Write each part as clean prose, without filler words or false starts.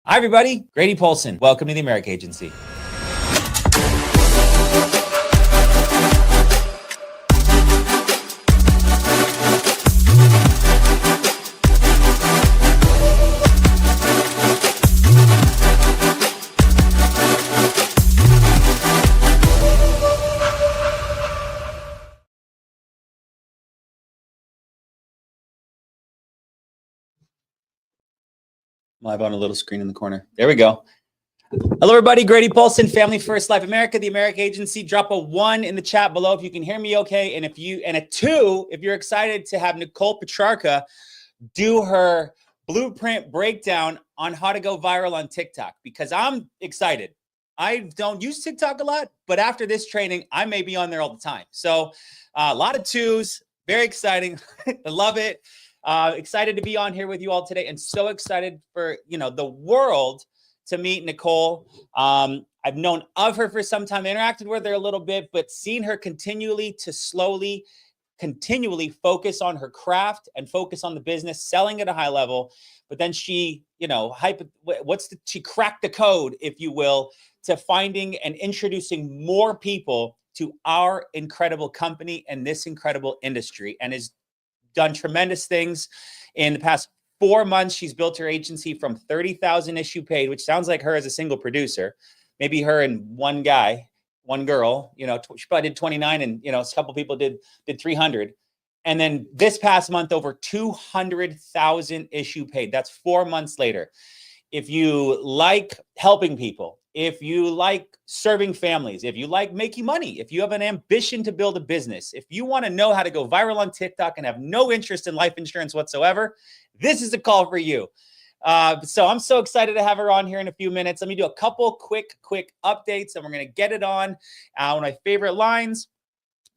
Hi, everybody. Grady Polson. Welcome to the America Agency. Live on a little screen in the corner. There we go. Hello, everybody. Grady Polson, Family First Life America, the America Agency. Drop a 1 in the chat below if you can hear me okay. And a 2 if you're excited to have Nicole Petrarca do her blueprint breakdown on how to go viral on TikTok, because I'm excited. I don't use TikTok a lot, but after this training, I may be on there all the time. So a lot of 2s, very exciting. I love it. Excited to be on here with you all today, and so excited for the world to meet Nicole. I've known of her for some time, interacted with her a little bit, but seen her continually focus on her craft and focus on the business, selling at a high level. But then she, she cracked the code, if you will, to finding and introducing more people to our incredible company and this incredible industry, and has done tremendous things. In the past 4 months, she's built her agency from 30,000 issue paid, which sounds like her as a single producer, maybe her and one guy, one girl, she probably did 29, and, a couple people did 300. And then this past month, over 200,000 issue paid. That's 4 months later. If you like helping people, if you like serving families, if you like making money, if you have an ambition to build a business, if you want to know how to go viral on TikTok and have no interest in life insurance whatsoever, this is a call for you. So I'm so excited to have her on here in a few minutes. Let me do a couple quick updates, and we're going to get it on. One of my favorite lines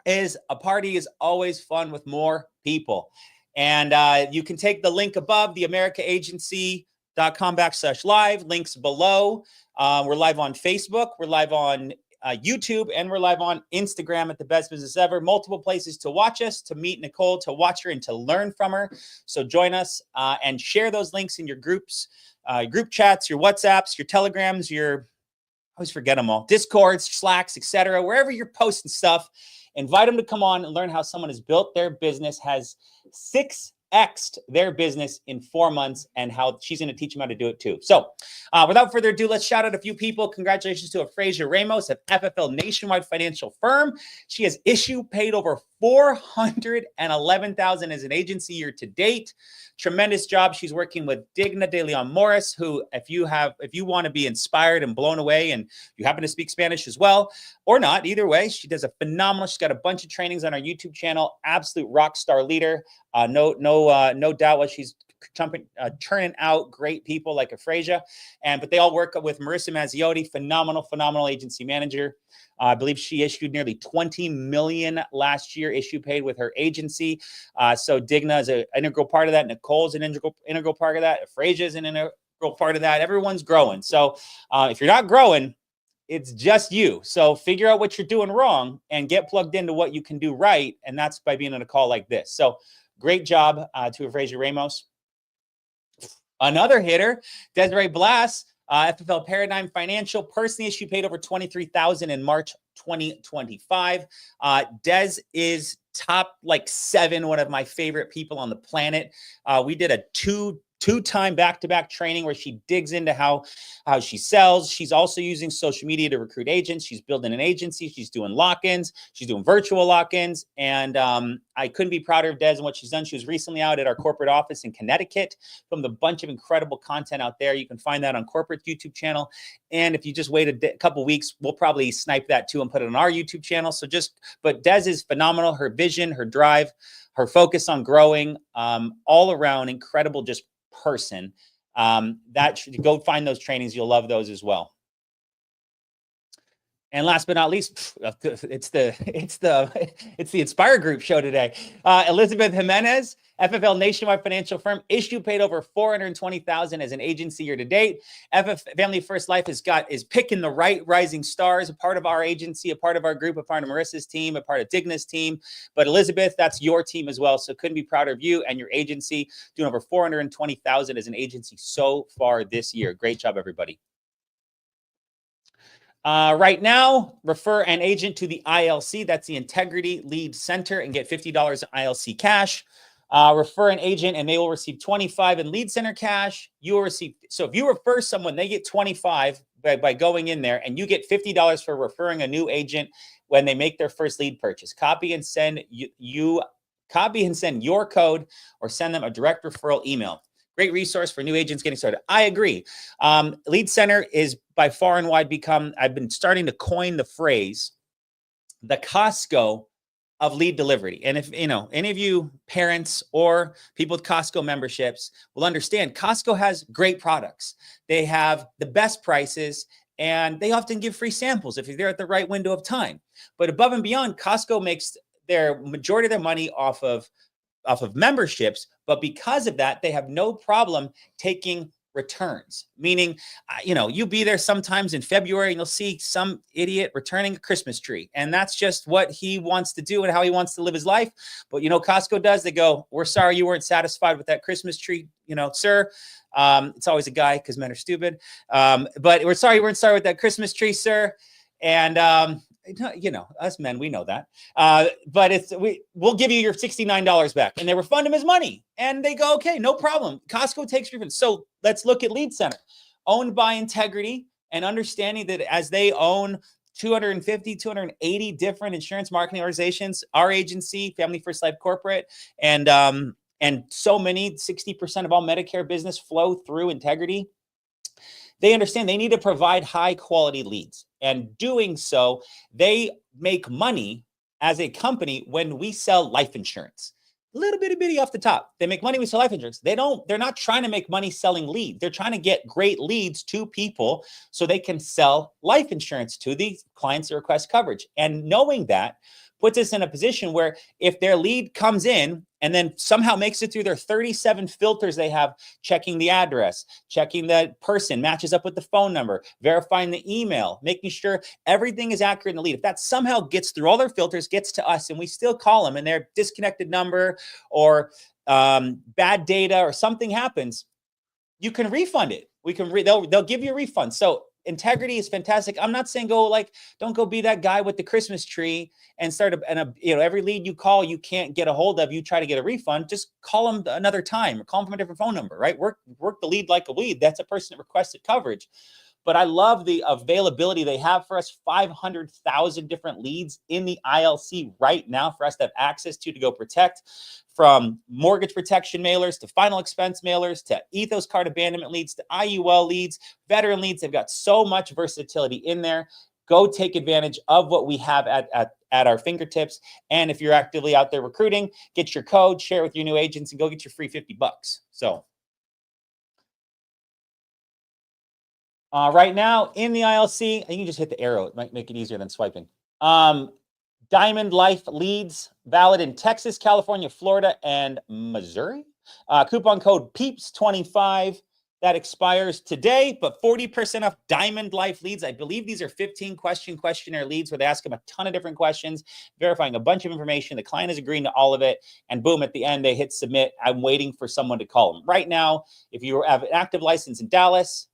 is, a party is always fun with more people. And you can take the link above, the americaagency.com/live, links below. We're live on Facebook, we're live on YouTube, and we're live on Instagram at The Best Business Ever. Multiple places to watch us, to meet Nicole, to watch her, and to learn from her. So join us and share those links in your groups, group chats, your WhatsApps, your Telegrams, I always forget them all, Discords, Slacks, etc. Wherever you're posting stuff, invite them to come on and learn how someone has built their business, has 6x'd their business in 4 months, and how she's going to teach them how to do it too. So without further ado, let's shout out a few people. Congratulations to Fraser Ramos of FFL Nationwide Financial Firm. She has issue paid over $411,000 as an agency year to date. Tremendous job. She's working with Digna de Leon Morris, who, if you want to be inspired and blown away, and you happen to speak Spanish as well, or not, either way, she does a phenomenal. She's got a bunch of trainings on our YouTube channel. Absolute rock star leader. No doubt what she's churning out great people like Fraser. But they all work with Marissa Mazziotti, phenomenal agency manager. I believe she issued nearly 20 million last year, issue paid with her agency. So Digna is an integral part of that. Nicole's an integral part of that. Fraser's an integral part of that. Everyone's growing. So if you're not growing, it's just you. So figure out what you're doing wrong and get plugged into what you can do right. And that's by being on a call like this. So great job to Fraser Ramos. Another hitter, Desiree Blas, FFL Paradigm Financial, personally issue paid over $23,000 in March 2025. Des is top 7, one of my favorite people on the planet. We did a two-time back-to-back training where she digs into how she sells. She's also using social media to recruit agents. She's building an agency. She's doing lock-ins. She's doing virtual lock-ins. And I couldn't be prouder of Des and what she's done. She was recently out at our corporate office in Connecticut, filmed a bunch of incredible content out there. You can find that on corporate YouTube channel. And if you just wait a couple weeks, we'll probably snipe that too and put it on our YouTube channel. But Des is phenomenal. Her vision, her drive, her focus on growing, all around incredible person. That should go find those trainings. You'll love those as well. And last but not least, it's the Inspire Group show today. Elizabeth Jimenez, FFL nationwide financial firm, issue paid over $420,000 as an agency year to date. FF Family First Life is picking the right rising stars, a part of our agency, a part of our group, a part of Marissa's team, a part of Digna's team. But Elizabeth, that's your team as well. So couldn't be prouder of you and your agency, doing over $420,000 as an agency so far this year. Great job, everybody. Right now, refer an agent to the ILC. That's the Integrity Lead Center, and get $50 in ILC cash. Refer an agent and they will receive $25 in Lead Center cash. You will receive, so if you refer someone, they get $25 by going in there, and you get $50 for referring a new agent when they make their first lead purchase. Copy and send your code, or send them a direct referral email. Great resource for new agents getting started. I agree. Lead Center is by far and wide I've been starting to coin the phrase, the Costco of lead delivery. And if, any of you parents or people with Costco memberships will understand, Costco has great products. They have the best prices, and they often give free samples if you're there at the right window of time. But above and beyond, Costco makes their majority of their money off of memberships, but because of that, they have no problem taking returns. Meaning, you be there sometimes in February and you'll see some idiot returning a Christmas tree, and that's just what he wants to do and how he wants to live his life. But Costco does. They go, "We're sorry you weren't satisfied with that Christmas tree, sir." It's always a guy because men are stupid. But we're sorry you weren't sorry with that Christmas tree, sir. And us men, we know that. But we'll give you your $69 back, and they refund him his money. And they go, "Okay, no problem." Costco takes refunds. So let's look at Lead Center, owned by Integrity, and understanding that as they own 250, 280 different insurance marketing organizations, our agency, Family First Life Corporate, and so many, 60% of all Medicare business flow through Integrity. They understand they need to provide high quality leads. And doing so, they make money as a company when we sell life insurance. A little bitty off the top. They make money when we sell life insurance. They're not trying to make money selling leads. They're trying to get great leads to people so they can sell life insurance to the clients that request coverage. And knowing that puts us in a position where if their lead comes in and then somehow makes it through their 37 filters they have, checking the address, checking the person, matches up with the phone number, verifying the email, making sure everything is accurate in the lead. If that somehow gets through all their filters, gets to us, and we still call them and their disconnected number or bad data or something happens, you can refund it. They'll give you a refund. So Integrity is fantastic. I'm not saying don't go be that guy with the Christmas tree and start every lead you call, you can't get a hold of, you try to get a refund, just call them another time or call them from a different phone number, right? Work the lead like a lead. That's a person that requested coverage. But I love the availability they have for us, 500,000 different leads in the ILC right now for us to have access to go protect, from mortgage protection mailers to final expense mailers to ethos card abandonment leads to IUL leads, veteran leads. They've got so much versatility in there. Go take advantage of what we have at our fingertips. And if you're actively out there recruiting, get your code, share it with your new agents, and go get your free $50. So right now in the ILC, I think you just hit the arrow. It might make it easier than swiping. Diamond Life leads valid in Texas, California, Florida, and Missouri. Coupon code PEEPS25. That expires today, but 40% off Diamond Life leads. I believe these are 15 questionnaire leads where they ask them a ton of different questions, verifying a bunch of information. The client is agreeing to all of it. And boom, at the end, they hit submit. I'm waiting for someone to call them. Right now, if you have an active license in Dallas,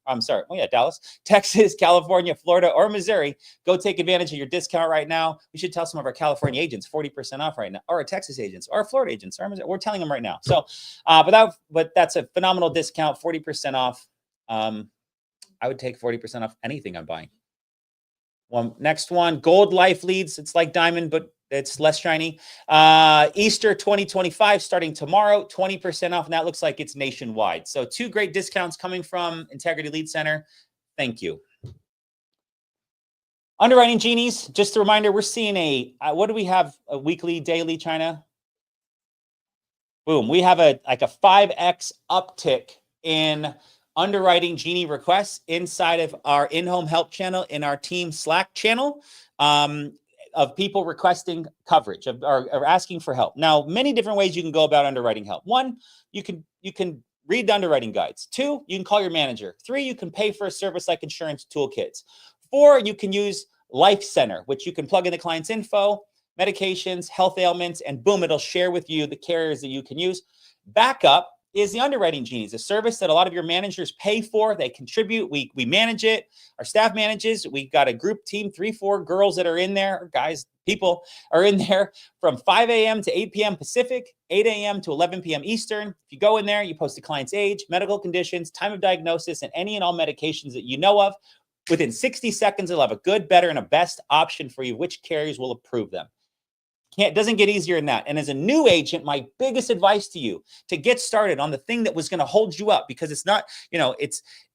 Texas, California, Florida, or Missouri, go take advantage of your discount right now. We should tell some of our California agents 40% off right now, or our Texas agents, or our Florida agents. We're telling them right now. So, but that's a phenomenal discount, 40% off. I would take 40% off anything I'm buying. Next one, Gold Life leads. It's like Diamond, but it's less shiny. Easter 2025 starting tomorrow, 20% off, and that looks like it's nationwide. So 2 great discounts coming from Integrity Lead Center. Thank you. Underwriting Genies, just a reminder, we're seeing what do we have? A weekly, daily, China? Boom, we have a 5x uptick in underwriting genie requests inside of our in-home help channel in our team Slack channel of people requesting coverage or asking for help. Now, many different ways you can go about underwriting help. One, you can read the underwriting guides. Two, you can call your manager. Three, you can pay for a service like insurance toolkits. Four, you can use Life Center, which you can plug in the client's info, medications, health ailments, and boom, it'll share with you the carriers that you can use. Backup is the Underwriting Genies, a service that a lot of your managers pay for. They contribute. We manage it. Our staff manages. We've got a group team, 3-4 girls that are in there, guys, people are in there from 5 a.m. to 8 p.m. Pacific, 8 a.m. to 11 p.m. Eastern. If you go in there, you post the client's age, medical conditions, time of diagnosis, and any and all medications that you know of. Within 60 seconds, it'll have a good, better, and a best option for you, which carriers will approve them. It doesn't get easier than that. And as a new agent, my biggest advice to you to get started on the thing that was going to hold you up, because it's not,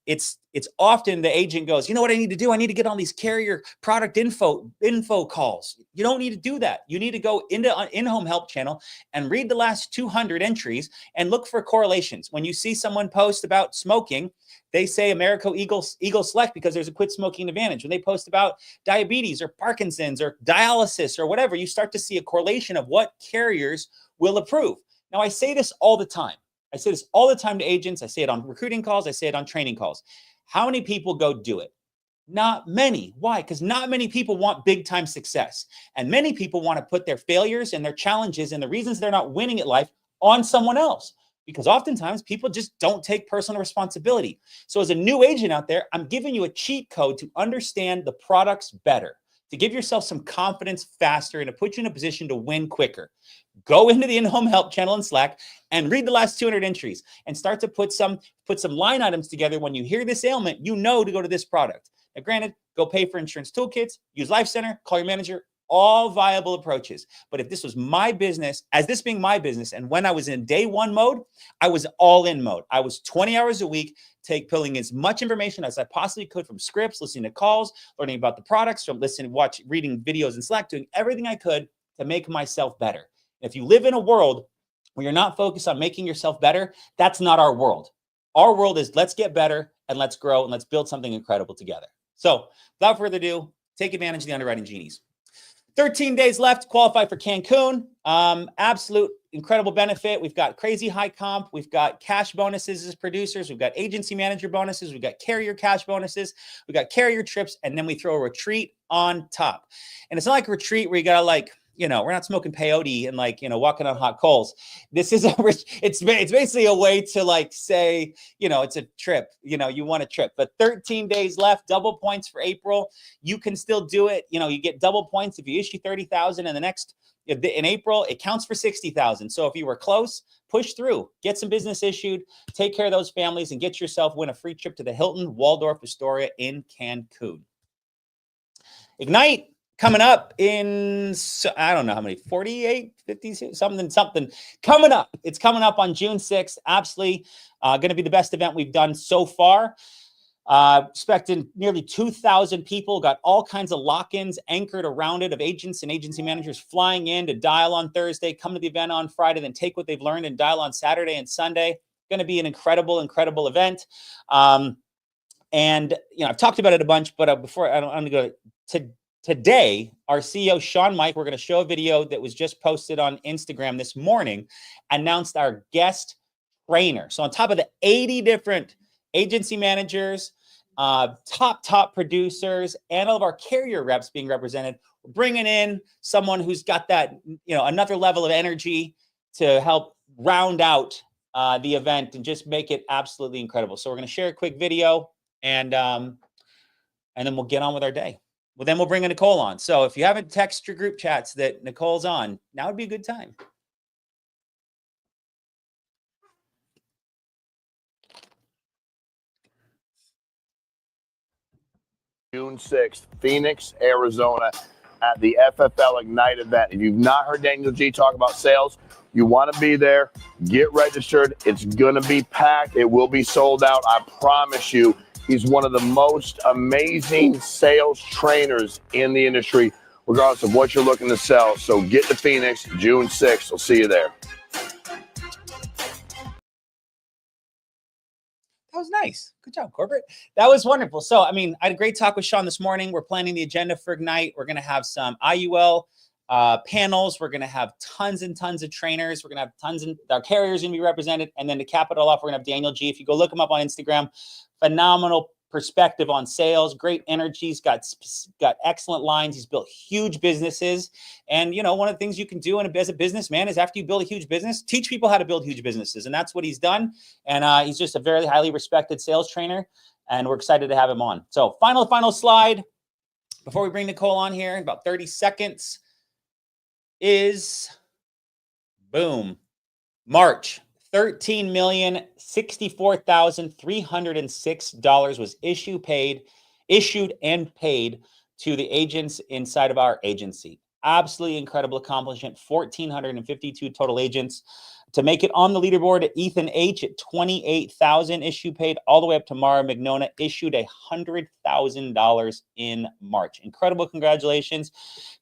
it's often the agent goes, you know what I need to do? I need to get on these carrier product info calls. You don't need to do that. You need to go into an in-home help channel and read the last 200 entries and look for correlations. When you see someone post about smoking, they say America Eagle Select because there's a quit smoking advantage. When they post about diabetes or Parkinson's or dialysis or whatever, you start to see a correlation of what carriers will approve. Now, I say this all the time. I say this all the time to agents. I say it on recruiting calls. I say it on training calls. How many people go do it? Not many. Why? Because not many people want big time success. And many people want to put their failures and their challenges and the reasons they're not winning at life on someone else. Because oftentimes people just don't take personal responsibility. So as a new agent out there, I'm giving you a cheat code to understand the products better, to give yourself some confidence faster and to put you in a position to win quicker. Go into the in-home help channel in Slack and read the last 200 entries and start to put some line items together. When you hear this ailment, you know to go to this product. Now, granted, go pay for insurance toolkits, use Life Center, call your manager, all viable approaches. But if this was my business, as this being my business, and when I was in day one mode, I was all in mode. I was 20 hours a week, pulling as much information as I possibly could from scripts, listening to calls, learning about the products, from reading videos in Slack, doing everything I could to make myself better. If you live in a world where you're not focused on making yourself better, that's not our world. Our world is let's get better and let's grow and let's build something incredible together. So without further ado, take advantage of the Underwriting Genies. 13 days left to qualify for Cancun. Absolute incredible benefit. We've got crazy high comp. We've got cash bonuses as producers. We've got agency manager bonuses. We've got carrier cash bonuses. We've got carrier trips. And then we throw a retreat on top. And it's not like a retreat where you got to we're not smoking peyote and walking on hot coals. This is it's basically a way to say, it's a trip, you want a trip, but 13 days left, double points for April. You can still do it. You get double points if you issue 30,000 in April, it counts for 60,000. So if you were close, push through, get some business issued, take care of those families and win a free trip to the Hilton Waldorf Astoria in Cancun. Ignite. Coming up in, I don't know how many, 48, 50, something coming up. It's coming up on June 6th. Absolutely going to be the best event we've done so far. Expecting nearly 2,000 people. Got all kinds of lock-ins anchored around it of agents and agency managers flying in to dial on Thursday, come to the event on Friday, then take what they've learned and dial on Saturday and Sunday. Going to be an incredible event. And I've talked about it a bunch, but I'm going to go to today, our CEO, Sean Mike, we're going to show a video that was just posted on Instagram this morning, announced our guest trainer. So on top of the 80 different agency managers, top producers, and all of our carrier reps being represented, we're bringing in someone who's got that, another level of energy to help round out the event and just make it absolutely incredible. So we're going to share a quick video and then we'll get on with our day. Well, then we'll bring in Nicole on. So if you haven't texted your group chats that Nicole's on, now would be a good time. June 6th, Phoenix, Arizona, at the FFL Ignite event. If you've not heard Daniel G talk about sales, you want to be there, get registered. It's going to be packed. It will be sold out. I promise you. He's one of the most amazing sales trainers in the industry, regardless of what you're looking to sell. So get to Phoenix, June 6th. I'll see you there. That was nice. Good job, corporate. That was wonderful. So, I mean, I had a great talk with Sean this morning. We're planning the agenda for Ignite. We're going to have some IUL panels. We're going to have tons and tons of trainers. We're going to have tons of our carriers going to be represented. And then to cap it all off, we're going to have Daniel G. If you go look him up on Instagram, phenomenal perspective on sales, great energy. He's got excellent lines. He's built huge businesses. And, you know, one of the things you can do as a businessman is after you build a huge business, teach people how to build huge businesses. And that's what he's done. And he's just a very highly respected sales trainer. And we're excited to have him on. So final slide before we bring Nicole on here in about 30 seconds is boom, March. $13,064,306 was issued and paid to the agents inside of our agency. Absolutely incredible accomplishment. 1,452 total agents. To make it on the leaderboard at Ethan H at 28,000 issue paid, all the way up to Mara Magnona issued $100,000 in March. Incredible. Congratulations.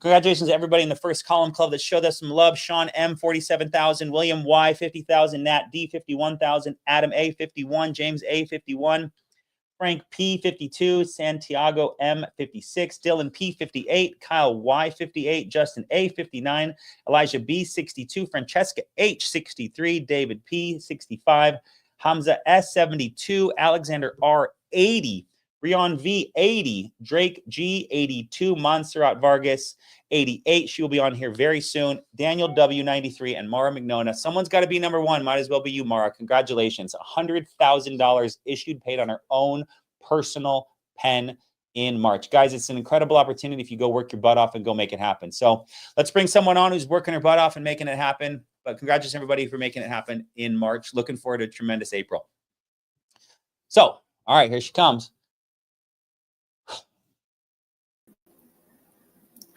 Congratulations to everybody in the first column club that showed us some love. Sean M, 47,000, William Y, 50,000, Nat D, 51,000, Adam A, 51, James A, 51, Frank P, 52, Santiago M, 56, Dylan P, 58, Kyle Y, 58, Justin A, 59, Elijah B, 62, Francesca H, 63, David P, 65, Hamza S, 72, Alexander R, 80, Rion V, 80, Drake G, 82, Montserrat Vargas, 88. She will be on here very soon. Daniel W, 93, and Mara Magnona. Someone's got to be number one. Might as well be you, Mara. Congratulations. $100,000 issued, paid on her own personal pen in March. Guys, it's an incredible opportunity if you go work your butt off and go make it happen. So let's bring someone on who's working her butt off and making it happen. But congratulations, everybody, for making it happen in March. Looking forward to a tremendous April. So, all right, here she comes.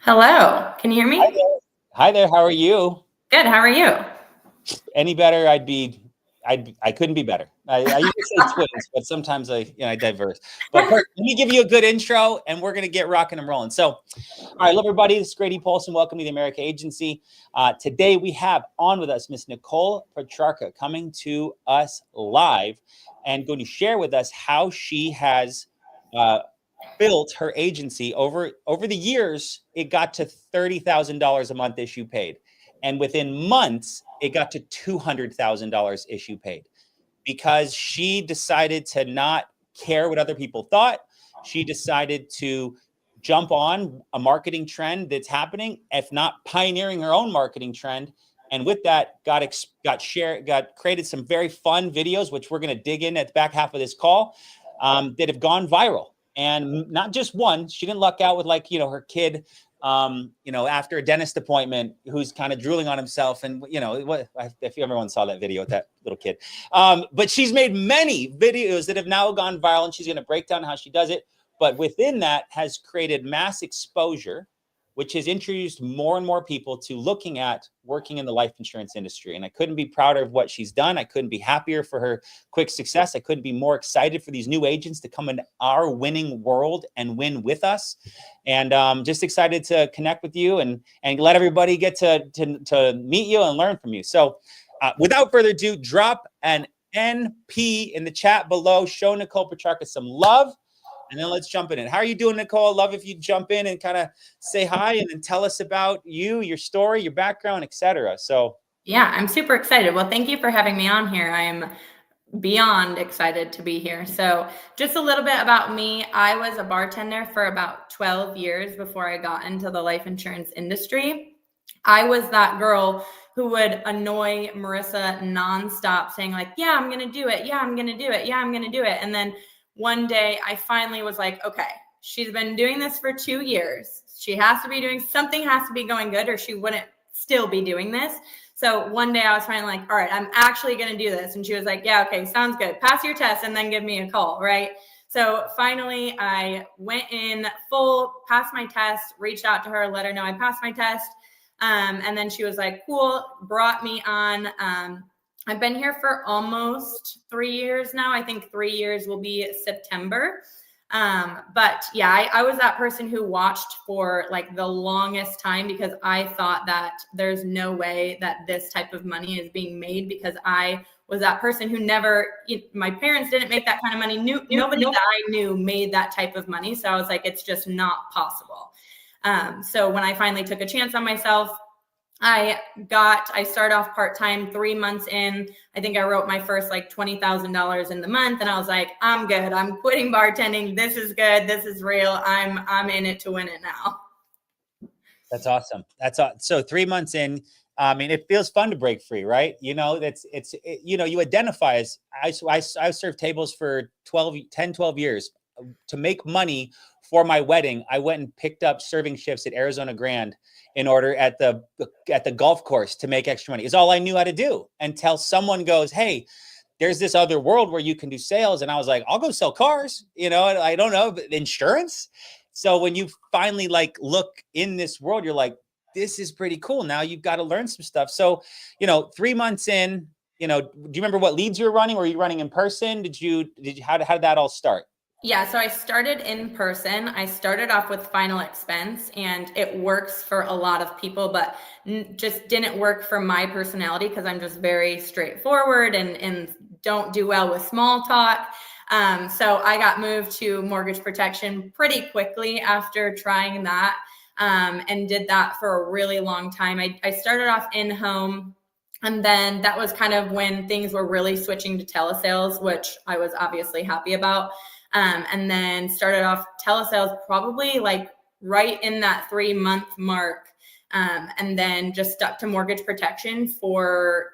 Hello, can you hear me? Hi there. Hi there. How are you? Good. How are you? Any better? I couldn't be better. I usually say twins, but sometimes I diverse. But first, let me give you a good intro, and we're going to get rocking and rolling. So, all right, hello, everybody. This is Grady Paulson. Welcome to the America Agency. Today, we have on with us Miss Nicole Petrarca coming to us live and going to share with us how she has built her agency over the years. It got to $30,000 a month issue paid, and within months it got to $200,000 issue paid because she decided to not care what other people thought. She decided to jump on a marketing trend that's happening, if not pioneering her own marketing trend. And with that, created some very fun videos, which we're going to dig in at the back half of this call, that have gone viral. And not just one. She didn't luck out with her kid, after a dentist appointment, who's kind of drooling on himself. And, if everyone saw that video with that little kid. But she's made many videos that have now gone viral, and she's going to break down how she does it. But within that has created mass exposure, which has introduced more and more people to looking at working in the life insurance industry. And I couldn't be prouder of what she's done. I couldn't be happier for her quick success. I couldn't be more excited for these new agents to come into our winning world and win with us. And just excited to connect with you and let everybody get to meet you and learn from you. So without further ado, drop an NP in the chat below. Show Nicole Petrarca some love. And then let's jump in. How are you doing, Nicole? Love if you jump in and kind of say hi and then tell us about you, your story, your background, etc. So yeah, I'm super excited. Well, thank you for having me on here. I'm beyond excited to be here. So just a little bit about me. I was a bartender for about 12 years before I got into the life insurance industry. I was that girl who would annoy Marissa nonstop saying yeah, I'm going to do it. Yeah, I'm going to do it. Yeah, I'm going to do it. And then one day I finally was like, okay, she's been doing this for 2 years. Something has to be going good or she wouldn't still be doing this. So one day I was finally like, all right, I'm actually going to do this. And she was like, yeah, okay, sounds good. Pass your test and then give me a call, right? So finally I went in full, passed my test, reached out to her, let her know I passed my test. And then she was like, cool, brought me on. I've been here for almost 3 years now. I think 3 years will be September. But yeah, I was that person who watched for like the longest time because I thought that there's no way that this type of money is being made, because I was that person who never, my parents didn't make that kind of money. Nobody that I knew made that type of money. So I was like, it's just not possible. So when I finally took a chance on myself, I started off part-time. 3 months in, I think I wrote my first like $20,000 in the month, and I was like, I'm good. I'm quitting bartending. This is good. This is real. I'm in it to win it now. That's awesome. So 3 months in, I mean, it feels fun to break free, right? You identify as, I served tables for 10, 12 years. To make money for my wedding, I went and picked up serving shifts at Arizona Grand in order at the golf course to make extra money. Is all I knew how to do, until someone goes, hey, there's this other world where you can do sales. And I was like, I'll go sell cars, I don't know, but insurance. So when you finally like look in this world, you're like, this is pretty cool. Now you've got to learn some stuff. So, 3 months in, do you remember what leads you were running? Were you running in person? How did that all start? Yeah, so I started in person. I started off with final expense, and it works for a lot of people, but just didn't work for my personality because I'm just very straightforward and don't do well with small talk. So I got moved to mortgage protection pretty quickly after trying that, and did that for a really long time. I started off in-home, and then that was kind of when things were really switching to telesales, which I was obviously happy about. And then started off telesales probably like right in that 3 month mark. And then just stuck to mortgage protection for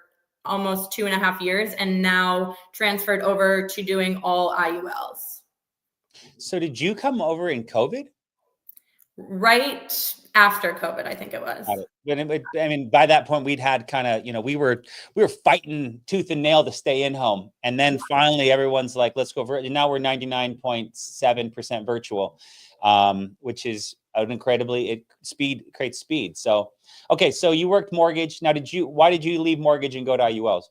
almost 2.5 years, and now transferred over to doing all IULs. So did you come over in COVID? Right after COVID, I think it was. I mean, by that point, we'd had kind of, we were fighting tooth and nail to stay in home. And then finally, everyone's like, let's go virtual. And now we're 99.7% virtual, which is an incredibly, creates speed. So, okay. So you worked mortgage. Now, why did you leave mortgage and go to IULs?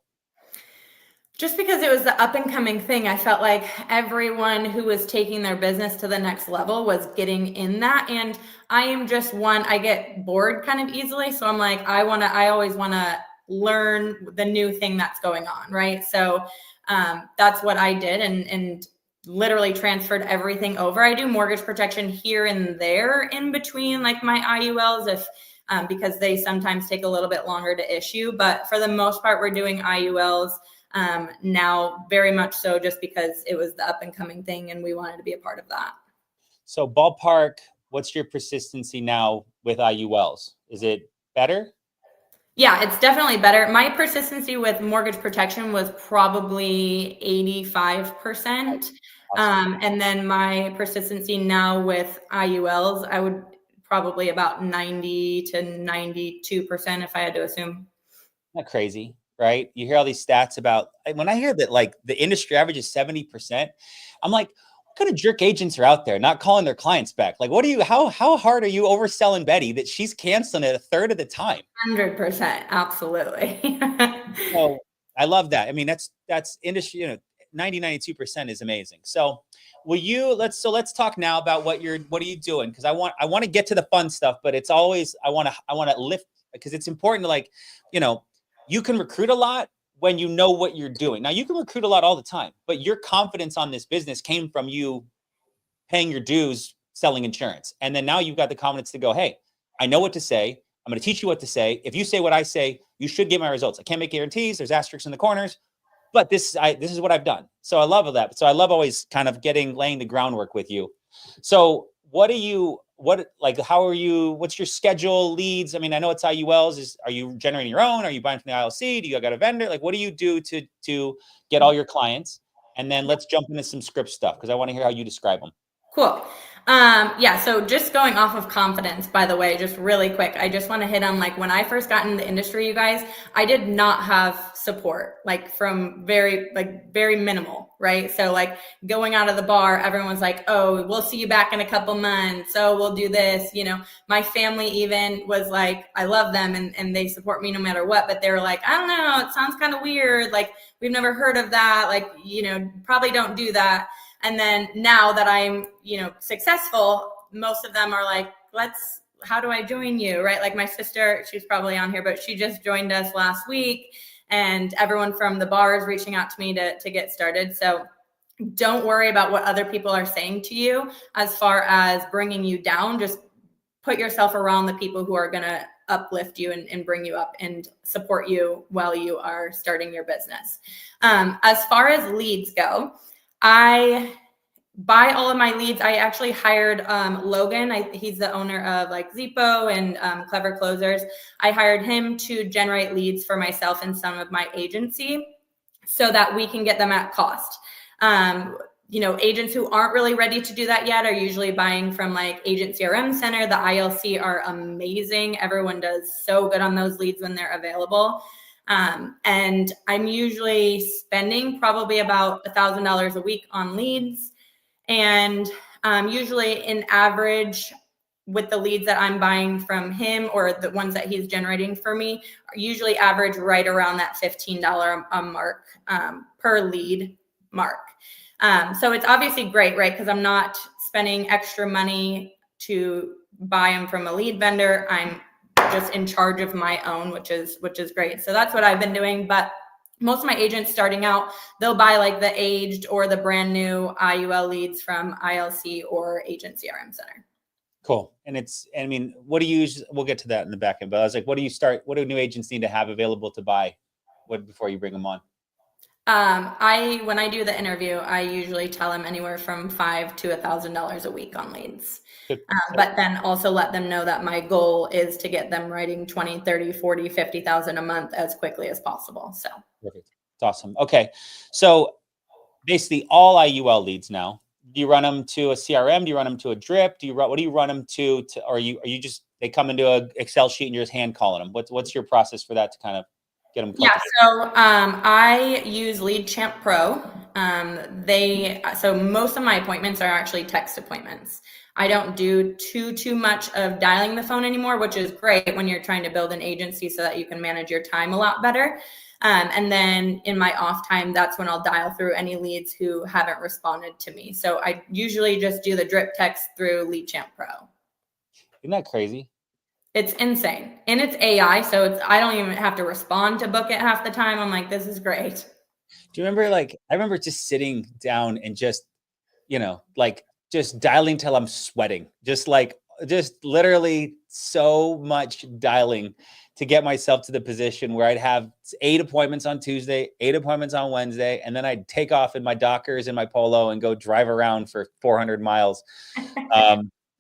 Just because it was the up and coming thing. I felt like everyone who was taking their business to the next level was getting in that. And I am just I get bored kind of easily. So I'm like, I always want to learn the new thing that's going on. Right. So that's what I did, and literally transferred everything over. I do mortgage protection here and there in between like my IULs because they sometimes take a little bit longer to issue. But for the most part, we're doing IULs. Now, very much so, just because it was the up and coming thing and we wanted to be a part of that. So ballpark, what's your persistency now with IULs? Is it better? Yeah, it's definitely better. My persistency with mortgage protection was probably 85%. Awesome. And then my persistency now with IULs, I would probably about 90 to 92% if I had to assume. Not crazy. Right? You hear all these stats about, when I hear that like the industry average is 70%, I'm like, what kind of jerk agents are out there not calling their clients back? Like, how hard are you overselling Betty that she's canceling it a third of the time? 100%. Absolutely. So I love that. I mean, that's industry, 90, 92% is amazing. So let's talk now about what are you doing? Cause I want to get to the fun stuff, but it's always, I want to lift, because it's important to you can recruit a lot when you know what you're doing. Now, you can recruit a lot all the time, but your confidence on this business came from you paying your dues, selling insurance. And then now you've got the confidence to go, hey, I know what to say. I'm going to teach you what to say. If you say what I say, you should get my results. I can't make guarantees. There's asterisks in the corners, but this is what I've done. So I love that. So I love always kind of laying the groundwork with you. So how are you, what's your schedule, leads? I mean, I know it's IULs. Are you generating your own? Are you buying from the ILC? Do you got a vendor? Like, what do you do to get all your clients? And then let's jump into some script stuff, because I want to hear how you describe them. Cool. Yeah. So just going off of confidence, by the way, just really quick, I just want to hit on like when I first got in the industry, you guys, I did not have support, like from very minimal, right? So like going out of the bar, everyone's like, oh, we'll see you back in a couple months. So we'll do this. My family even was like, I love them and they support me no matter what, but they were like, I don't know, it sounds kind of weird. Like, we've never heard of that. Like, probably don't do that. And then now that I'm, successful, most of them are like, how do I join you? Right? Like my sister, she's probably on here, but she just joined us last week, and everyone from the bar is reaching out to me to get started. So don't worry about what other people are saying to you as far as bringing you down. Just put yourself around the people who are going to uplift you and bring you up and support you while you are starting your business. As far as leads go, I buy all of my leads. I actually hired Logan. He's the owner of like Zippo and Clever Closers. I hired him to generate leads for myself and some of my agency so that we can get them at cost. Agents who aren't really ready to do that yet are usually buying from like Agent CRM Center. The ILC are amazing. Everyone does so good on those leads when they're available. And I'm usually spending probably about $1,000 a week on leads. And usually in average with the leads that I'm buying from him or the ones that he's generating for me, are usually average right around that $15 a mark per lead mark. So it's obviously great, right? Because I'm not spending extra money to buy them from a lead vendor. I'm just in charge of my own, which is great. So that's what I've been doing. But most of my agents starting out, they'll buy like the aged or the brand new IUL leads from ILC or Agent CRM Center. Cool. And what do you use? We'll get to that in the back end, but I was like, what do new agents need to have available to buy before you bring them on? When I do the interview, I usually tell them anywhere from $5,000 to $1,000 a week on leads. But then also let them know that my goal is to get them writing 20, 30, 40, 50,000 a month as quickly as possible. So perfect. It's awesome. Okay. So basically all IUL leads now, do you run them to a CRM? Do you run them to a drip? What do you run them to or are you just, they come into an Excel sheet and you're just hand calling them? What's your process for that to kind of get them cultivated? Yeah, so I use LeadChamp Pro. So most of my appointments are actually text appointments. I don't do too much of dialing the phone anymore, which is great when you're trying to build an agency so that you can manage your time a lot better. And then in my off time, that's when I'll dial through any leads who haven't responded to me. So I usually just do the drip text through LeadChamp Pro. Isn't that crazy? It's insane. And it's AI, so I don't even have to respond to book it half the time. I'm like, this is great. Do you remember, I remember just sitting down and just dialing till I'm sweating, just literally so much dialing to get myself to the position where I'd have 8 appointments on Tuesday, 8 appointments on Wednesday, and then I'd take off in my Dockers and my Polo and go drive around for 400 miles.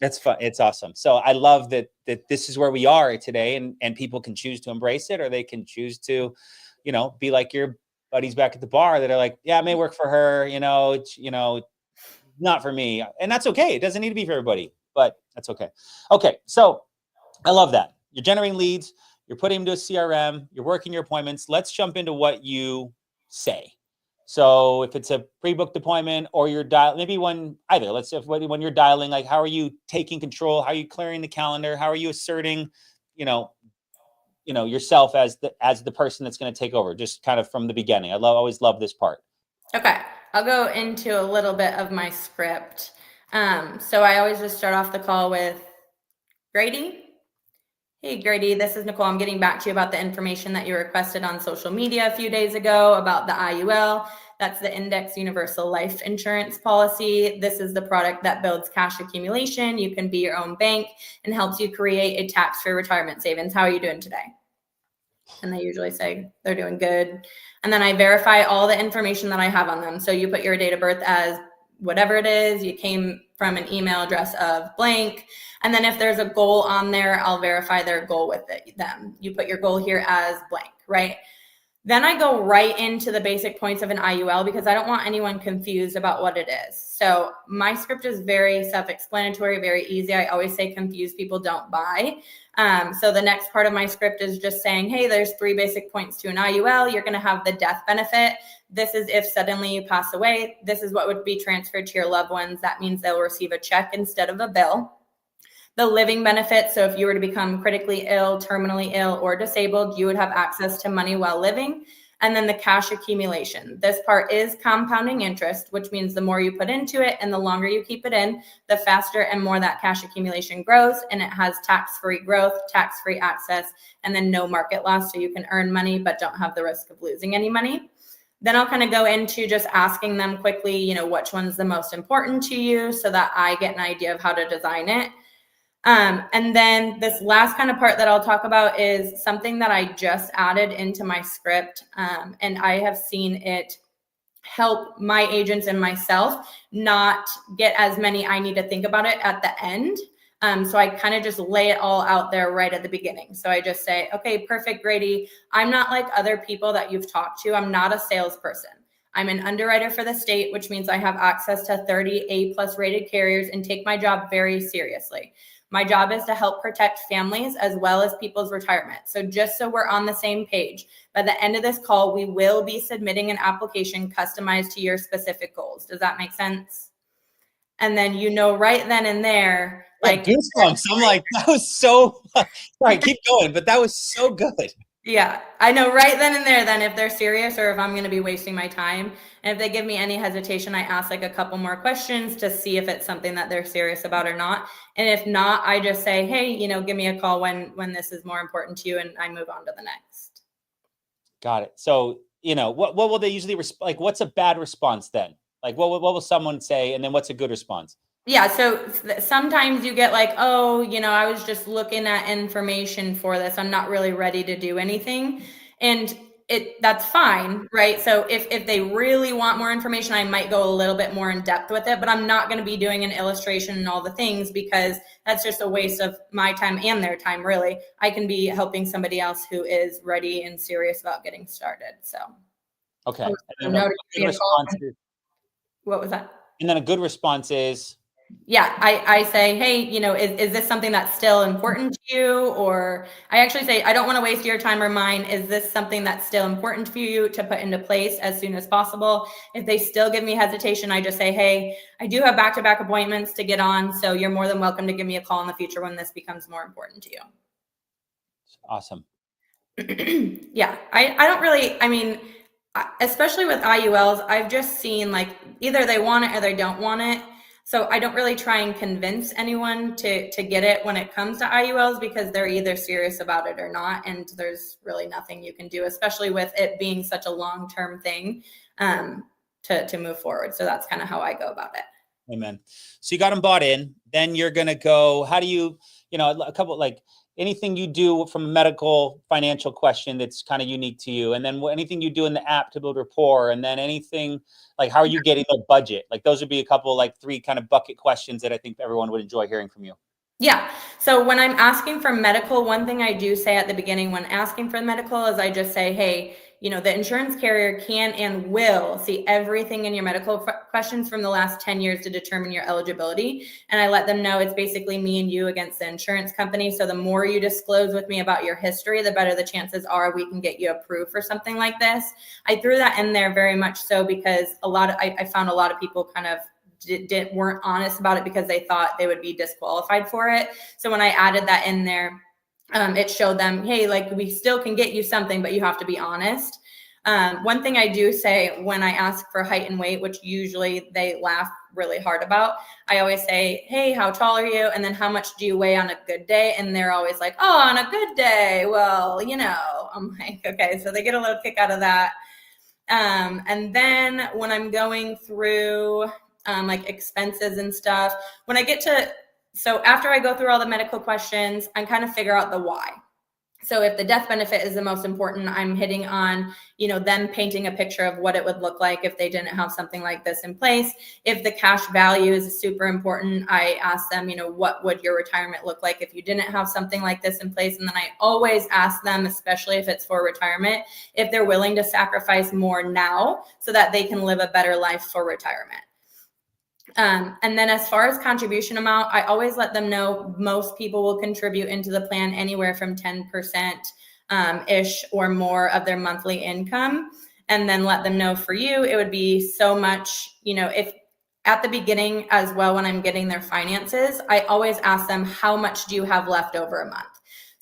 That's fun. It's awesome. So I love that this is where we are today, and people can choose to embrace it, or they can choose to, be like your buddies back at the bar that are like, yeah, it may work for her, not for me. And that's okay. It doesn't need to be for everybody, but that's okay. Okay. So I love that. You're generating leads, you're putting them to a CRM, you're working your appointments. Let's jump into what you say. So if it's a pre-booked appointment or you're maybe when you're dialing, like, how are you taking control? How are you clearing the calendar? How are you asserting, yourself as the person that's going to take over, just kind of from the beginning. Always love this part. Okay. I'll go into a little bit of my script. So I always just start off the call with Grady. Hey, Grady, this is Nicole. I'm getting back to you about the information that you requested on social media a few days ago about the IUL. That's the Index Universal Life Insurance Policy. This is the product that builds cash accumulation. You can be your own bank and helps you create a tax-free retirement savings. How are you doing today? And they usually say they're doing good. And then I verify all the information that I have on them. So you put your date of birth as whatever it is, you came from an email address of blank. And then if there's a goal on there, I'll verify their goal with them. You put your goal here as blank, right? Then I go right into the basic points of an IUL because I don't want anyone confused about what it is. So my script is very self-explanatory, very easy. I always say confused people don't buy. So the next part of my script is just saying, hey, there's 3 basic points to an IUL. You're going to have the death benefit. This is if suddenly you pass away. This is what would be transferred to your loved ones. That means they'll receive a check instead of a bill. The living benefit, so if you were to become critically ill, terminally ill, or disabled, you would have access to money while living. And then the cash accumulation. This part is compounding interest, which means the more you put into it and the longer you keep it in, the faster and more that cash accumulation grows. And it has tax-free growth, tax-free access, and then no market loss. So you can earn money, but don't have the risk of losing any money. Then I'll kind of go into just asking them quickly, which one's the most important to you so that I get an idea of how to design it. And then this last kind of part that I'll talk about is something that I just added into my script. And I have seen it help my agents and myself not get as many I need to think about it at the end. So I kind of just lay it all out there right at the beginning. So I just say, okay, perfect, Grady. I'm not like other people that you've talked to. I'm not a salesperson. I'm an underwriter for the state, which means I have access to 30 A+ rated carriers and take my job very seriously. My job is to help protect families as well as people's retirement. So just so we're on the same page, by the end of this call, we will be submitting an application customized to your specific goals. Does that make sense? And then right then and there, like goosebumps. I'm like, that was so, sorry, keep going, but that was so good. Yeah, I know right then and there, then if they're serious or if I'm going to be wasting my time. And if they give me any hesitation, I ask like a couple more questions to see if it's something that they're serious about or not. And if not, I just say, hey, give me a call when this is more important to you, and I move on to the next. Got it. So, what will they usually like, what's a bad response then? Like, what will someone say? And then what's a good response? Yeah. So sometimes you get like, oh, I was just looking at information for this. I'm not really ready to do anything. And that's fine. Right. So if they really want more information, I might go a little bit more in depth with it, but I'm not going to be doing an illustration and all the things because that's just a waste of my time and their time. Really. I can be helping somebody else who is ready and serious about getting started. So. Okay. What was that? And then a good response is, yeah, I say, hey, is this something that's still important to you? Or I actually say, I don't want to waste your time or mine. Is this something that's still important for you to put into place as soon as possible? If they still give me hesitation, I just say, hey, I do have back-to-back appointments to get on. So you're more than welcome to give me a call in the future when this becomes more important to you. Awesome. Yeah, I don't really, especially with IULs, I've just seen like either they want it or they don't want it. So I don't really try and convince anyone to get it when it comes to IULs because they're either serious about it or not. And there's really nothing you can do, especially with it being such a long-term thing to move forward. So that's kind of how I go about it. Amen. So you got them bought in, then you're going to go, how do you, a couple like anything you do from a medical financial question that's kind of unique to you. And then anything you do in the app to build rapport. And then anything like, how are you getting the budget? Like those would be a couple, like 3 kind of bucket questions that I think everyone would enjoy hearing from you. Yeah. So when I'm asking for medical, one thing I do say at the beginning when asking for medical is I just say, hey, the insurance carrier can and will see everything in your medical questions from the last 10 years to determine your eligibility. And I let them know it's basically me and you against the insurance company. So the more you disclose with me about your history, the better the chances are we can get you approved for something like this. I threw that in there very much so because I found a lot of people kind of weren't honest about it because they thought they would be disqualified for it. So when I added that in there, it showed them, hey, like we still can get you something, but you have to be honest. One thing I do say when I ask for height and weight, which usually they laugh really hard about, I always say, hey, how tall are you? And then how much do you weigh on a good day? And they're always like, oh, on a good day. Well, I'm like, okay, so they get a little kick out of that. And then when I'm going through like expenses and stuff, when I get to, so after I go through all the medical questions, I kind of figure out the why. So if the death benefit is the most important, I'm hitting on, them painting a picture of what it would look like if they didn't have something like this in place. If the cash value is super important, I ask them, what would your retirement look like if you didn't have something like this in place? And then I always ask them, especially if it's for retirement, if they're willing to sacrifice more now so that they can live a better life for retirement. And then as far as contribution amount, I always let them know most people will contribute into the plan anywhere from 10% ish or more of their monthly income. And then let them know for you, it would be so much, if at the beginning as well, when I'm getting their finances, I always ask them, how much do you have left over a month?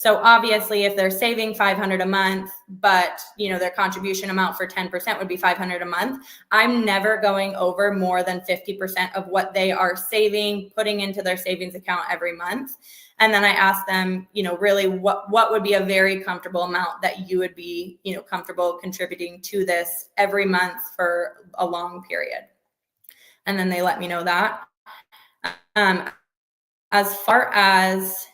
So obviously if they're saving $500 a month, but their contribution amount for 10% would be $500 a month, I'm never going over more than 50% of what they are saving, putting into their savings account every month. And then I ask them, really what would be a very comfortable amount that you would be, comfortable contributing to this every month for a long period. And then they let me know that. As far as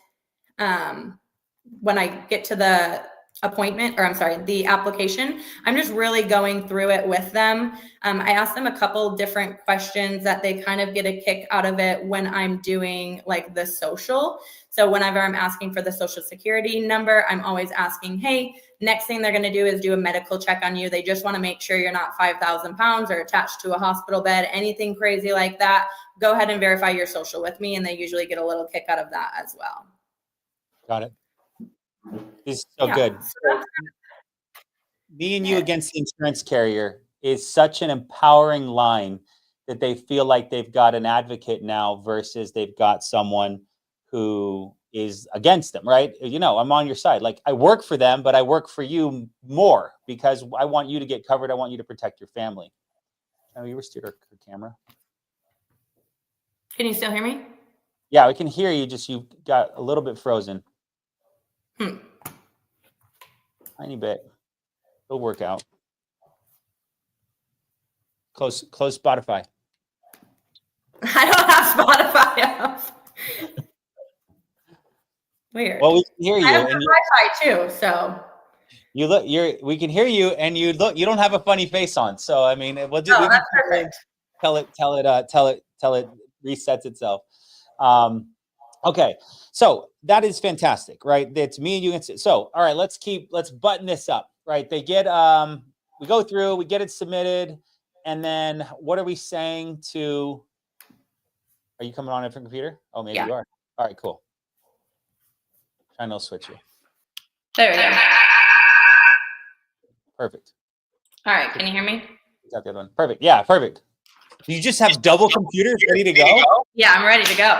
when I get to the the application, I'm just really going through it with them. I ask them a couple different questions that they kind of get a kick out of it when I'm doing like the social. So whenever I'm asking for the social security number, I'm always asking, hey, next thing they're going to do is do a medical check on you. They just want to make sure you're not 5,000 pounds or attached to a hospital bed, anything crazy like that. Go ahead and verify your social with me. And they usually get a little kick out of that as well. Got it. This is so good. Me and you against the insurance carrier is such an empowering line that they feel like they've got an advocate now versus they've got someone who is against them, right? I'm on your side. Like I work for them, but I work for you more because I want you to get covered. I want you to protect your family. Oh, you restored her camera. Can you still hear me? Yeah, we can hear you. Just you got a little bit frozen. Tiny bit. It'll work out. Close Spotify. I don't have Spotify. Weird. Well, we can hear you. I have Wi-Fi too, so. We can hear you, and you don't have a funny face on. So I mean, we'll do. That's perfect. Tell it resets itself. Okay, so that is fantastic, right? That's me and you. So all right, let's button this up, right? They get we go through, we get it submitted, and then what are we saying to? Are you coming on a different computer? Oh, maybe you are. All right, cool. Trying to switch you. There we go. Perfect. All right, can you hear me? Is that the other one? Perfect. Yeah, perfect. You just have double computers ready to go? Yeah, I'm ready to go.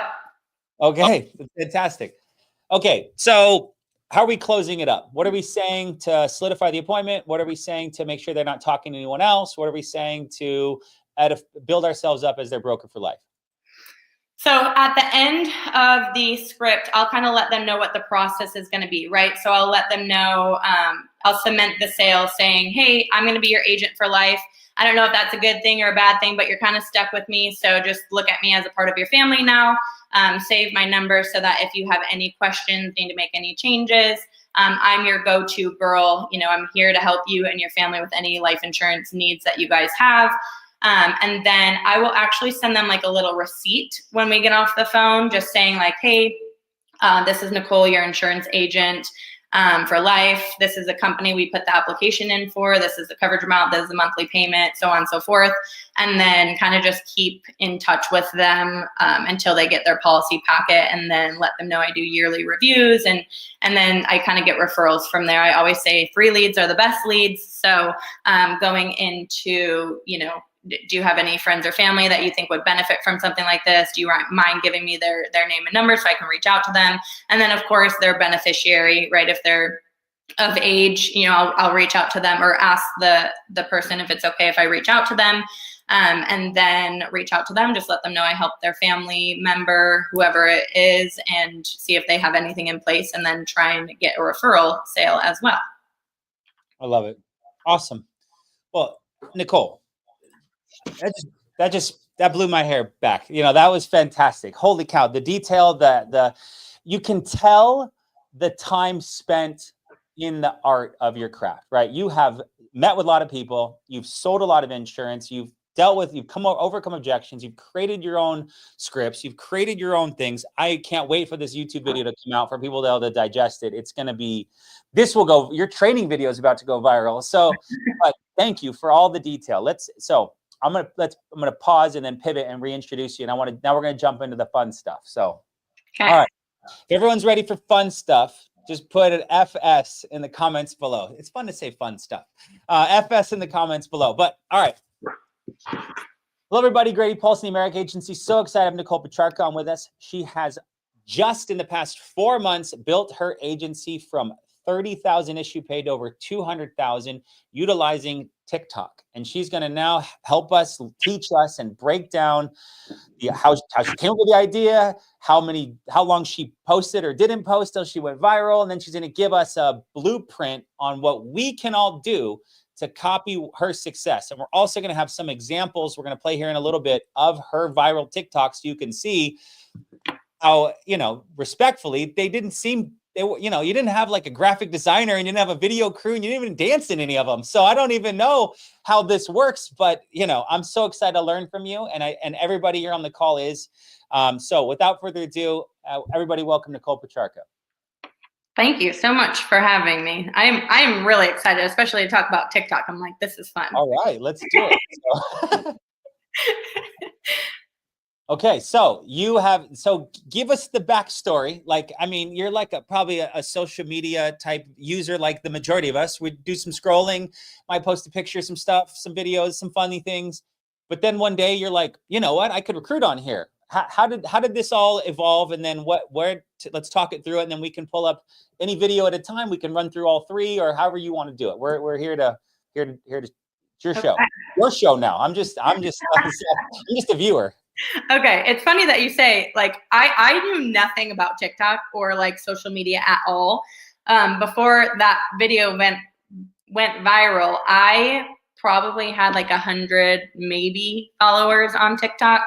Okay, fantastic. Okay, so how are we closing it up? What are we saying to solidify the appointment? What are we saying to make sure they're not talking to anyone else? What are we saying to build ourselves up as their broker for life? So at the end of the script, I'll kind of let them know what the process is going to be, right? So I'll let them know, I'll cement the sale saying, hey, I'm going to be your agent for life. I don't know if that's a good thing or a bad thing, but you're kind of stuck with me. So just look at me as a part of your family now. Save my number so that if you have any questions, need to make any changes, I'm your go-to girl. I'm here to help you and your family with any life insurance needs that you guys have. And then I will actually send them like a little receipt when we get off the phone, just saying like, hey, this is Nicole, your insurance agent for life. This is a company we put the application in for. This is the coverage amount. This is the monthly payment, so on and so forth. And then kind of just keep in touch with them until they get their policy packet, and then let them know I do yearly reviews. And then I kind of get referrals from there. I always say 3 leads are the best leads. So going into, do you have any friends or family that you think would benefit from something like this? Do you mind giving me their name and number so I can reach out to them? And then, of course, their beneficiary, right? If they're of age, I'll reach out to them or ask the person if it's okay if I reach out to them. And then reach out to them, just let them know I helped their family member, whoever it is, and see if they have anything in place, and then try and get a referral sale as well. I love it. Awesome. Well, Nicole, that blew my hair back. That was fantastic. Holy cow. The detail, you can tell the time spent in the art of your craft, right? You have met with a lot of people. You've sold a lot of insurance. You've overcome objections. You've created your own scripts. You've created your own things. I can't wait for this YouTube video to come out for people to be able to digest it. It's going to be, your training video is about to go viral. So but thank you for all the detail. I'm gonna pause and then pivot and reintroduce you. And now we're gonna jump into the fun stuff. So, okay. All right, if everyone's ready for fun stuff, just put an FS in the comments below. It's fun to say fun stuff. FS in the comments below. But all right. Hello, everybody. Grady Paulson, the American Agency. So excited to have Nicole Petrarca on with us. She has just in the past 4 months, built her agency from 30,000 issue paid to over 200,000 utilizing TikTok. And she's going to now help us, teach us, and break down how she came up with the idea, how long she posted or didn't post till she went viral. And then she's going to give us a blueprint on what we can all do to copy her success. And we're also going to have some examples we're going to play here in a little bit of her viral TikToks, so you can see how, respectfully, they didn't seem, you didn't have like a graphic designer, and you didn't have a video crew, and you didn't even dance in any of them. So I don't even know how this works, but I'm so excited to learn from you, and everybody here on the call is. So without further ado, everybody, welcome Nicole Petrarca. Thank you so much for having me. I am really excited, especially to talk about TikTok. I'm like, this is fun. All right, let's do it. Okay, so give us the backstory. You're like probably a social media type user, like the majority of us. We do some scrolling, might post a picture, some stuff, some videos, some funny things. But then one day you're like, you know what? I could recruit on here. How did this all evolve? And then let's talk it through it, and then we can pull up any video at a time. We can run through all three, or however you want to do it. We're here to it's your show. Your show now. I'm just a viewer. Okay, it's funny that you say, like, I knew nothing about TikTok or like social media at all. Before that video went viral, I probably had like 100 maybe followers on TikTok,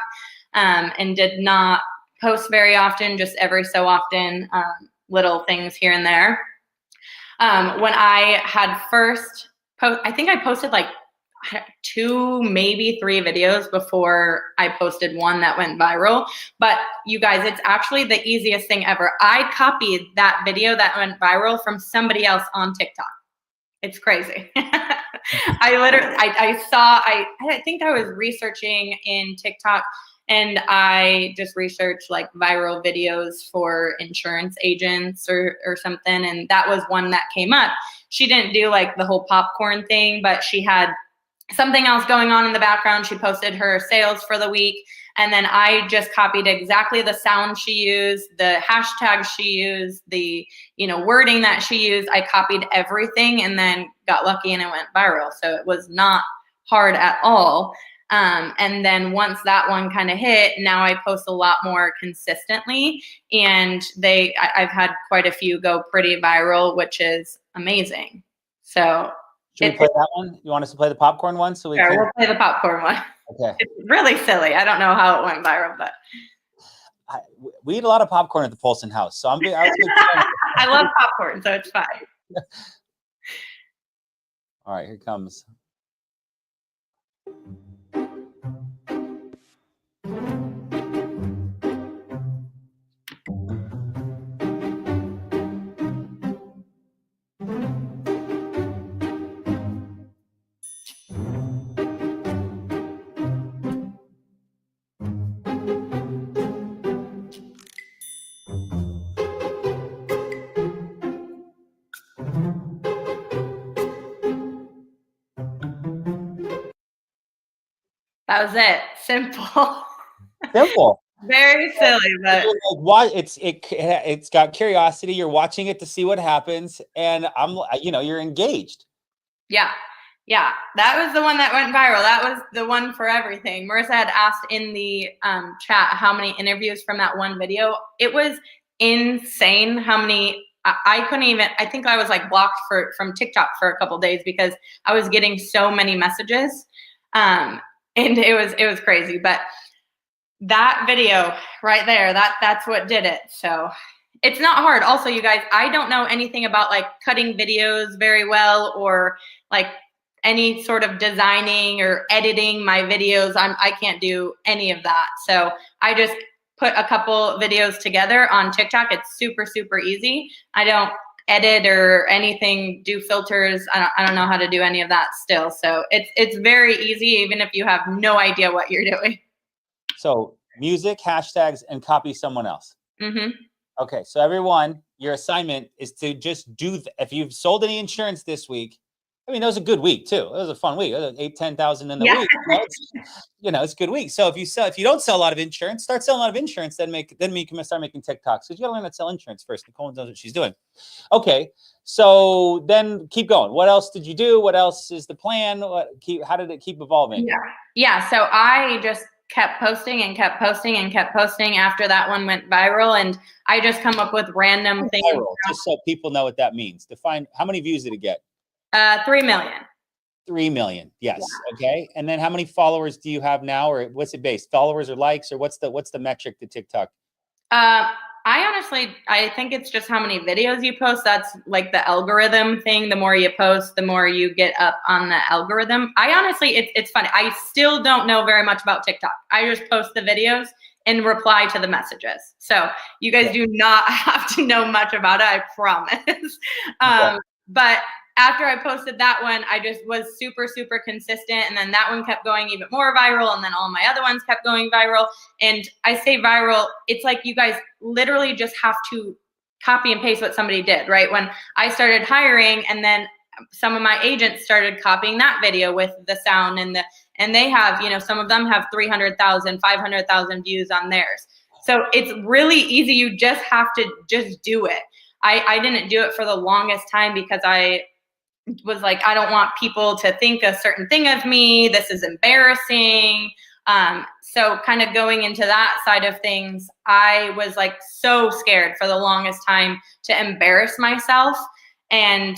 and did not post very often, just every so often, little things here and there. When I had first I think I posted like 2, maybe 3 videos before I posted one that went viral. But you guys, it's actually the easiest thing ever. I copied that video that went viral from somebody else on TikTok. It's crazy. I think I was researching in TikTok, and I just researched like viral videos for insurance agents or something. And that was one that came up. She didn't do like the whole popcorn thing, but she had something else going on in the background. She posted her sales for the week, and then I just copied exactly the sound she used, the hashtags she used, the wording that she used. I copied everything and then got lucky and it went viral. So it was not hard at all. And then once that one kind of hit, now I post a lot more consistently, and I've had quite a few go pretty viral, which is amazing. So should we play that one? You want us to play the popcorn one? We'll play the popcorn one. Okay. It's really silly. I don't know how it went viral, but we eat a lot of popcorn at the Polson house. So I love popcorn, so it's fine. All right, here it comes. That was it. Simple. Simple. Very silly, but it's got curiosity. You're watching it to see what happens, and you're engaged. Yeah. That was the one that went viral. That was the one for everything. Marissa had asked in the chat how many interviews from that one video. It was insane how many. I couldn't even. I think I was like blocked from TikTok for a couple of days because I was getting so many messages. And it was crazy, but that video right there, that's what did it. So it's not hard. Also, you guys, I don't know anything about like cutting videos very well, or like any sort of designing or editing my videos. I can't do any of that. So I just put a couple videos together on TikTok. It's super, super easy. I don't edit or anything, do filters. I don't know how to do any of that still. So it's very easy, even if you have no idea what you're doing. So music, hashtags, and copy someone else. Mm-hmm. Okay, so everyone, your assignment is to just if you've sold any insurance this week, I mean, that was a good week too. It was a fun week. 8,000-10,000 in the Yeah. week. It's a good week. So if you don't sell a lot of insurance, start selling a lot of insurance. Then you can start making TikToks. Because you got to learn how to sell insurance first. Nicole knows what she's doing. Okay, so then keep going. What else did you do? What else is the plan? How did it keep evolving? Yeah. So I just kept posting and kept posting and kept posting after that one went viral, and I just come up with random things. Viral, just so people know what that means. Define, how many views did it get? 3 million. 3 million. Yes. Yeah. Okay. And then how many followers do you have now, or what's it based? Followers or likes, or what's the metric to TikTok? I think it's just how many videos you post. That's like the algorithm thing. The more you post, the more you get up on the algorithm. It's funny. I still don't know very much about TikTok. I just post the videos and reply to the messages. So you guys do not have to know much about it, I promise. But after I posted that one, I just was super, super consistent. And then that one kept going even more viral. And then all my other ones kept going viral. And I say viral, it's like you guys literally just have to copy and paste what somebody did, right? When I started hiring, and then some of my agents started copying that video with the sound and they have, some of them have 300,000, 500,000 views on theirs. So it's really easy. You just have to just do it. I didn't do it for the longest time because I was like, I don't want people to think a certain thing of me. This is embarrassing. So kind of going into that side of things, I was like so scared for the longest time to embarrass myself and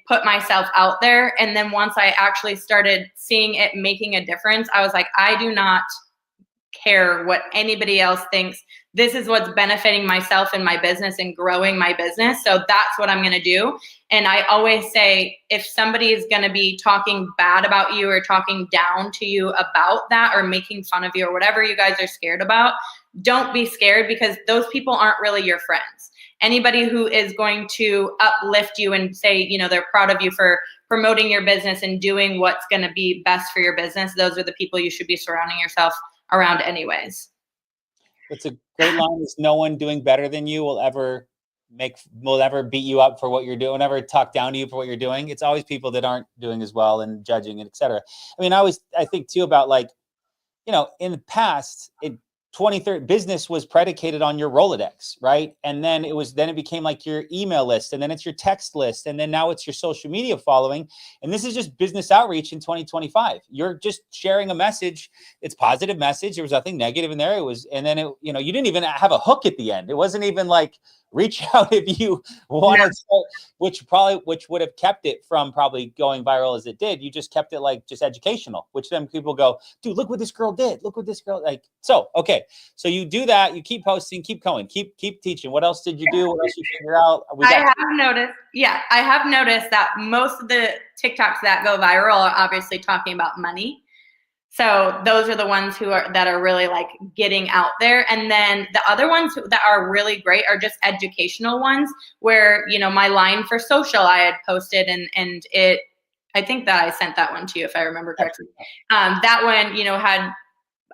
put myself out there. And then once I actually started seeing it making a difference, I was like, I do not care what anybody else thinks. This is what's benefiting myself and my business and growing my business. So that's what I'm going to do. And I always say, if somebody is going to be talking bad about you or talking down to you about that or making fun of you or whatever you guys are scared about, don't be scared, because those people aren't really your friends. Anybody who is going to uplift you and say, they're proud of you for promoting your business and doing what's going to be best for your business, those are the people you should be surrounding yourself around anyways. It's a great line. Is no one doing better than you will ever beat you up for what you're doing, ever talk down to you for what you're doing. It's always people that aren't doing as well and judging and et cetera. I mean, I think too about, like, in the past, 2030 business was predicated on your Rolodex, right? And then it became like your email list, and then it's your text list, and then now it's your social media following. And this is just business outreach in 2025. You're just sharing a message. It's positive message. There was nothing negative in there. You didn't even have a hook at the end. It wasn't even like, reach out if you want to, which would have kept it from probably going viral as it did. You just kept it like just educational, which then people go, dude, look what this girl did. Look what this girl, like, so, okay. So you do that, you keep posting, keep going, keep teaching. What else did you do? What else you figure out? I have noticed that most of the TikToks that go viral are obviously talking about money. So those are the ones that are really like getting out there. And then the other ones that are really great are just educational ones where, my line for social I had posted and I think that I sent that one to you if I remember correctly. That one, had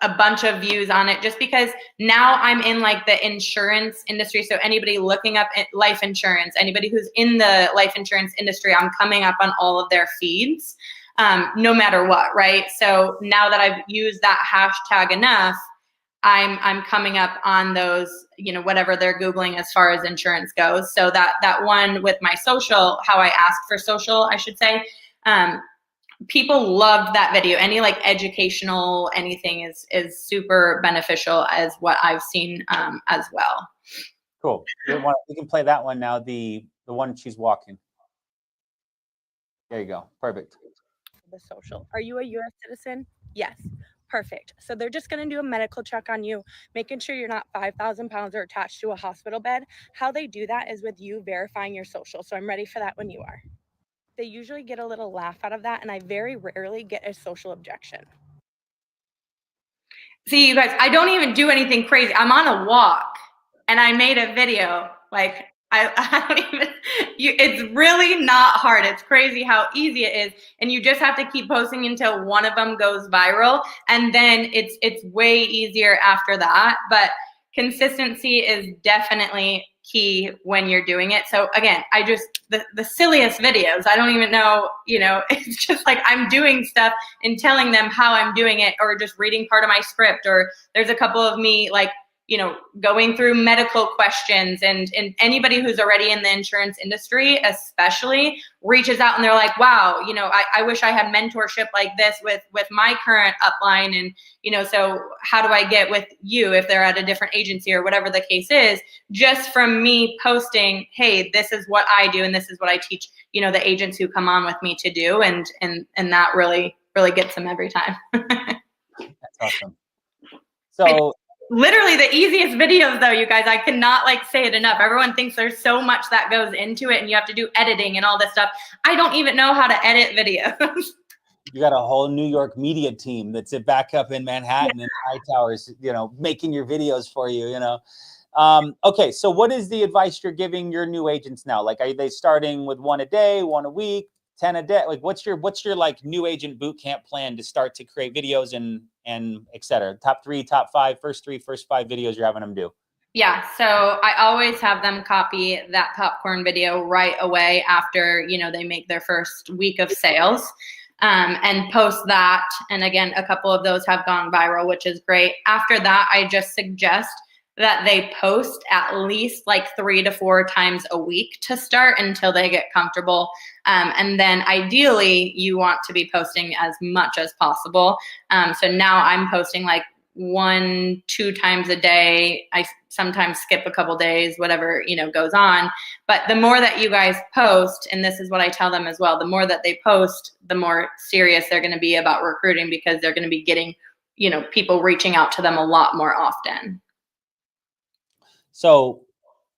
a bunch of views on it just because now I'm in like the insurance industry. So anybody looking up life insurance, anybody who's in the life insurance industry, I'm coming up on all of their feeds. No matter what, right? So now that I've used that hashtag enough, I'm coming up on those, whatever they're Googling as far as insurance goes. So that one with my social, how I asked for social, I should say, people loved that video. Any like educational anything is super beneficial as what I've seen as well. Cool. We can play that one now. The one she's walking. There you go. Perfect. The social. Are you a U.S. citizen? Yes. Perfect. So they're just going to do a medical check on you, making sure you're not 5,000 pounds or attached to a hospital bed. How they do that is with you verifying your social. So I'm ready for that when you are. They usually get a little laugh out of that, and I very rarely get a social objection. See, you guys, I don't even do anything crazy. I'm on a walk, and I made a video. Like, I don't even, it's really not hard. It's crazy how easy it is. And you just have to keep posting until one of them goes viral. And then it's way easier after that. But consistency is definitely key when you're doing it. So again, the silliest videos, I don't even know, it's just like I'm doing stuff and telling them how I'm doing it, or just reading part of my script, or there's a couple of me like, going through medical questions, and anybody who's already in the insurance industry especially reaches out and they're like, wow, I wish I had mentorship like this with my current upline. And, so how do I get with you if they're at a different agency or whatever the case is, just from me posting, hey, this is what I do and this is what I teach, the agents who come on with me to do. And that really, really gets them every time. That's awesome. So literally the easiest videos though, you guys, I cannot say it enough. Everyone thinks there's so much that goes into it and you have to do editing and all this stuff. I don't even know how to edit videos. You got a whole New York media team that's back up in Manhattan and High Towers, making your videos for you, Okay, so what is the advice you're giving your new agents now? Like, are they starting with 1 a day, 1 a week, 10 a day? Like, what's your new agent boot camp plan to start to create videos and et cetera? Top 3, top 5, first 5 videos you're having them do. Yeah, so I always have them copy that popcorn video right away after, they make their first week of sales, and post that. And again, a couple of those have gone viral, which is great. After that, I just suggest that they post at least 3 to 4 times a week to start until they get comfortable. And then ideally you want to be posting as much as possible. So now I'm posting 1-2 times a day. I sometimes skip a couple days, whatever, goes on. But the more that you guys post, and this is what I tell them as well, the more that they post, the more serious they're going to be about recruiting, because they're going to be getting, people reaching out to them a lot more often. So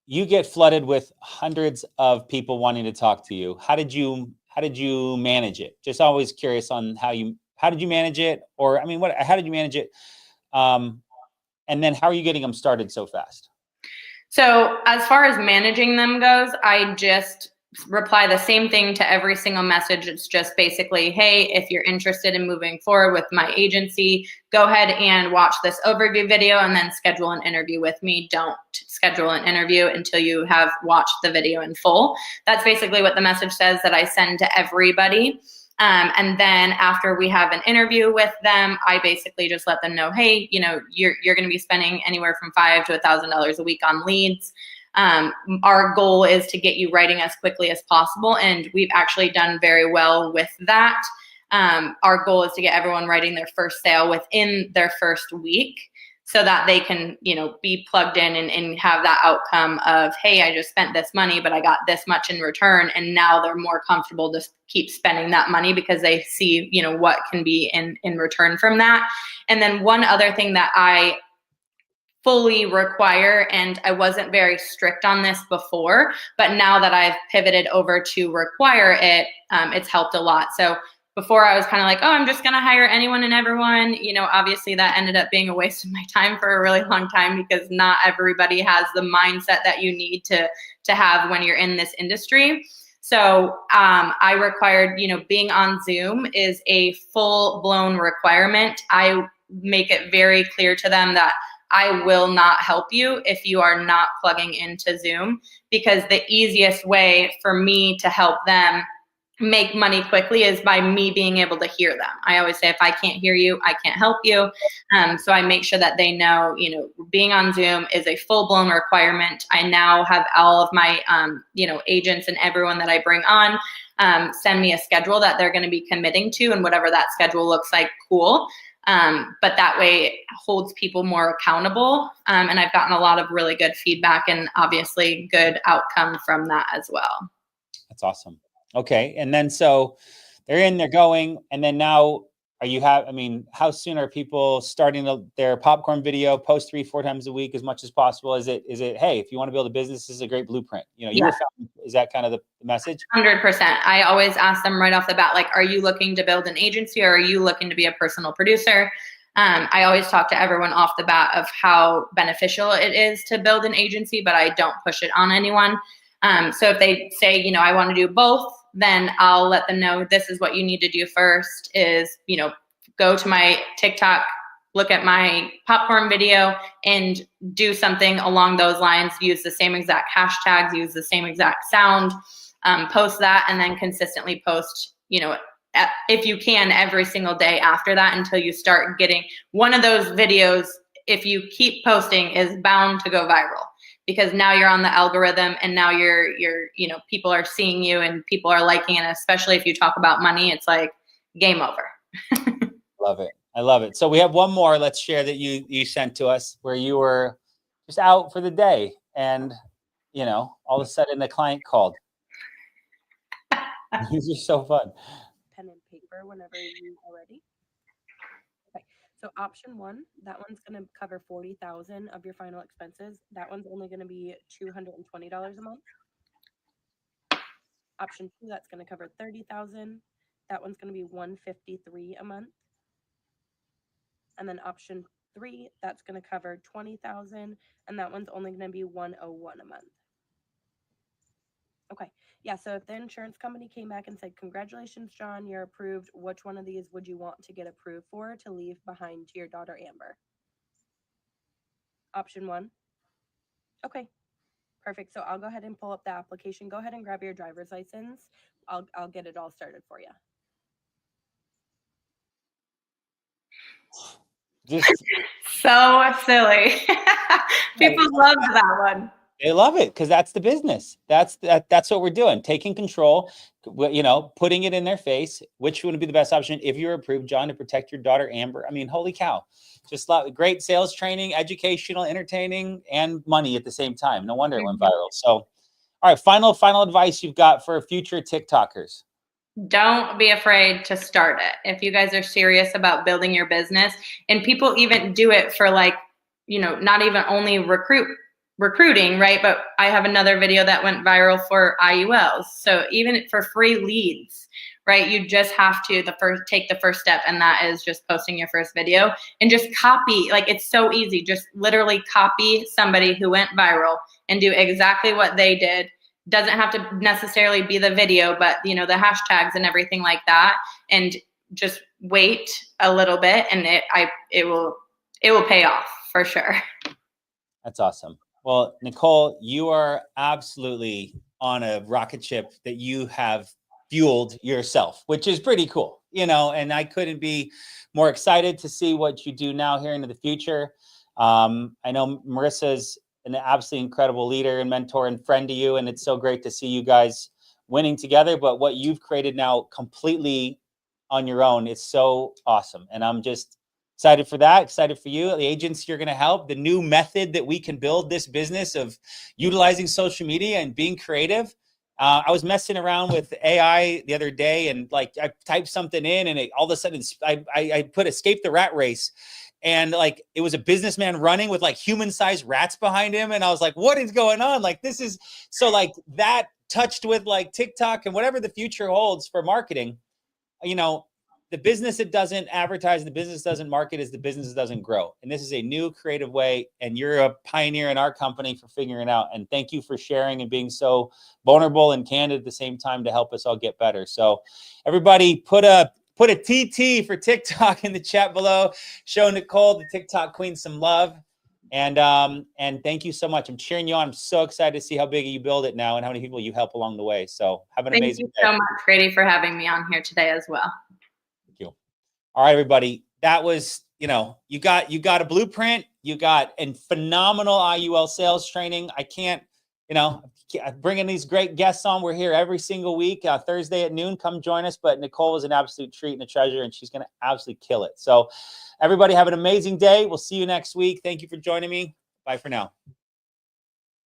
you get flooded with hundreds of people wanting to talk to you. How did you manage it? Just always curious on how did you manage it? Or, how did you manage it? And then how are you getting them started so fast? So as far as managing them goes, I just reply the same thing to every single message. It's just basically, hey, if you're interested in moving forward with my agency, go ahead and watch this overview video and then schedule an interview with me. Don't schedule an interview until you have watched the video in full. That's basically what the message says that I send to everybody. And then after we have an interview with them, I basically just let them know, hey, you're going to be spending anywhere from $500 to $1,000 a week on leads. Our goal is to get you writing as quickly as possible, and we've actually done very well with that. Our goal is to get everyone writing their first sale within their first week, so that they can, be plugged in and have that outcome of, hey, I just spent this money, but I got this much in return. And now they're more comfortable to keep spending that money because they see, what can be in return from that. And then one other thing that I fully require, and I wasn't very strict on this before, but now that I've pivoted over to require it, it's helped a lot. So before I was kind of like, oh, I'm just going to hire anyone and everyone. Obviously that ended up being a waste of my time for a really long time, because not everybody has the mindset that you need to have when you're in this industry. So I required, being on Zoom is a full-blown requirement. I make it very clear to them that I will not help you if you are not plugging into Zoom, because the easiest way for me to help them make money quickly is by me being able to hear them. I always say, if I can't hear you, I can't help you. So I make sure that they know, being on Zoom is a full-blown requirement. I now have all of my, agents and everyone that I bring on send me a schedule that they're going to be committing to, and whatever that schedule looks like, cool. But that way it holds people more accountable. And I've gotten a lot of really good feedback and obviously good outcome from that as well. That's awesome. Okay. And then, so they're going, and then now how soon are people starting their popcorn video, post 3-4 times a week as much as possible? Is it, hey, if you want to build a business, this is a great blueprint. Is that kind of the message? 100%. I always ask them right off the bat, are you looking to build an agency, or are you looking to be a personal producer? I always talk to everyone off the bat of how beneficial it is to build an agency, but I don't push it on anyone. So if they say, I want to do both, then I'll let them know this is what you need to do first is, go to my TikTok look at my popcorn video and do something along those lines, use the same exact hashtags, use the same exact sound, post that, and then consistently post, if you can, every single day after that until you start getting one of those videos. If you keep posting, is bound to go viral, because now you're on the algorithm and now you're people are seeing you and people are liking it. Especially if you talk about money, it's like game over. Love it. I love it. So we have one more. Let's share that you sent to us, where you were just out for the day and, all of a sudden the client called. These are so fun. Pen and paper whenever you are ready. Okay. So option 1, that one's going to cover $40,000 of your final expenses. That one's only going to be $220 a month. Option 2, that's going to cover $30,000. That one's going to be $153 a month. And then option 3, that's going to cover $20,000, and that one's only going to be $101 a month. Okay. Yeah. So if the insurance company came back and said, "Congratulations, John, you're approved. Which one of these would you want to get approved for to leave behind to your daughter, Amber?" Option 1. Okay. Perfect. So I'll go ahead and pull up the application. Go ahead and grab your driver's license. I'll get it all started for you. Just So silly. People love that one. they love it because that's the business. That's what we're doing. Taking control, putting it in their face. Which would be the best option if you're approved, John, to protect your daughter, Amber? I mean, holy cow. Just great sales training, educational, entertaining, and money at the same time. No wonder it went viral. So, all right, final advice you've got for future TikTokers. Don't be afraid to start it. If you guys are serious about building your business, and people even do it for not even only recruiting, right? But I have another video that went viral for IULs. So even for free leads, right? You just have to take the first step, and that is just posting your first video and just copy. It's so easy. Just literally copy somebody who went viral and do exactly what they did. Doesn't have to necessarily be the video, but the hashtags and everything like that, and just wait a little bit, and it will pay off for sure. That's awesome. Well, Nicole, you are absolutely on a rocket ship that you have fueled yourself, which is pretty cool, and I couldn't be more excited to see what you do now here into the future. I know Marissa's an absolutely incredible leader and mentor and friend to you, and it's so great to see you guys winning together. But what you've created now completely on your own, it's so awesome, and I'm just excited for that. Excited for you, the agents you're going to help, the new method that we can build this business of utilizing social media and being creative. I was messing around with AI the other day, and I typed something in, and all of a sudden I put "escape the rat race." And it was a businessman running with human-sized rats behind him. And I was like, what is going on? This is so that touched with TikTok and whatever the future holds for marketing. The business that doesn't advertise, the business doesn't market, is the business that doesn't grow. And this is a new creative way. And you're a pioneer in our company for figuring it out. And thank you for sharing and being so vulnerable and candid at the same time to help us all get better. So everybody put a TT for TikTok in the chat below. Show Nicole, the TikTok queen, some love. And thank you so much. I'm cheering you on. I'm so excited to see how big you build it now and how many people you help along the way. So have an amazing day. Thank you so much, Grady, for having me on here today as well. Thank you. All right, everybody. That was, you got a blueprint. You got a phenomenal IUL sales training. I can't, bringing these great guests on. We're here every single week, Thursday at noon. Come join us. But Nicole is an absolute treat and a treasure, and she's going to absolutely kill it. So everybody have an amazing day. We'll see you next week. Thank you for joining me. Bye for now.